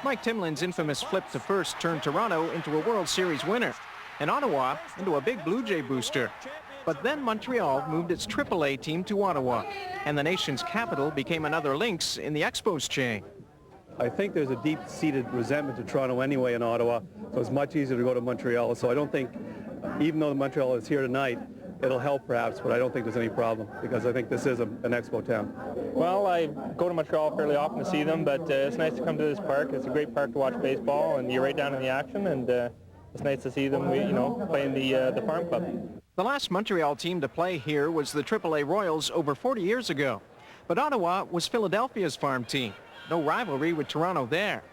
Mike Timlin's infamous flip to first turned Toronto into a World Series winner, and Ottawa into a big Blue Jay booster. But then Montreal moved its AAA team to Ottawa, and the nation's capital became another Lynx in the Expos chain. I think there's a deep-seated resentment to Toronto anyway in Ottawa, so it's much easier to go to Montreal. So I don't think, even though Montreal is here tonight, it'll help perhaps, but I don't think there's any problem because I think this is an Expo town. Well, I go to Montreal fairly often to see them, but it's nice to come to this park. It's a great park to watch baseball, and you're right down in the action, and it's nice to see them, playing the farm club. The last Montreal team to play here was the AAA Royals over 40 years ago, but Ottawa was Philadelphia's farm team. No rivalry with Toronto there.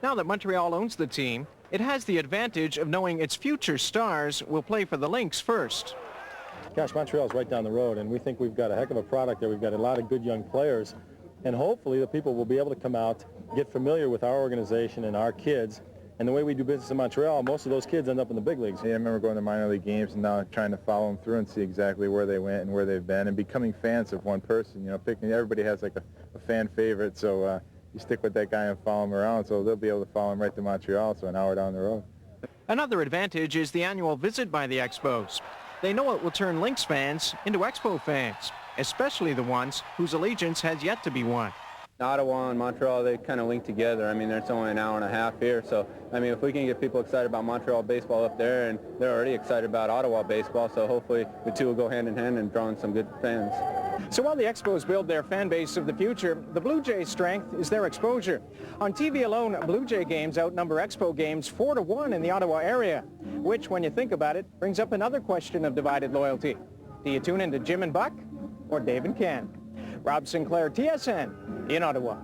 Now that Montreal owns the team, it has the advantage of knowing its future stars will play for the Lynx first. Gosh, Montreal's right down the road, and we think we've got a heck of a product there. We've got a lot of good young players, and hopefully the people will be able to come out, get familiar with our organization and our kids. And the way we do business in Montreal, most of those kids end up in the big leagues. Yeah, I remember going to minor league games and now trying to follow them through and see exactly where they went and where they've been and becoming fans of one person. Picking, everybody has like a fan favorite, so you stick with that guy and follow him around, so they'll be able to follow him right to Montreal, so an hour down the road. Another advantage is the annual visit by the Expos. They know it will turn Lynx fans into Expo fans, especially the ones whose allegiance has yet to be won. Ottawa and Montreal, they kind of link together. I mean, there's only an hour and a half here, so I mean, if we can get people excited about Montreal baseball up there, and they're already excited about Ottawa baseball, so hopefully the two will go hand in hand and draw in some good fans. So while the Expos build their fan base of the future, the Blue Jays' strength is their exposure. On TV alone, Blue Jay games outnumber Expo games 4-1 in the Ottawa area, which, when you think about it, brings up another question of divided loyalty. Do you tune into Jim and Buck or Dave and Ken? Rob Sinclair, TSN, in Ottawa.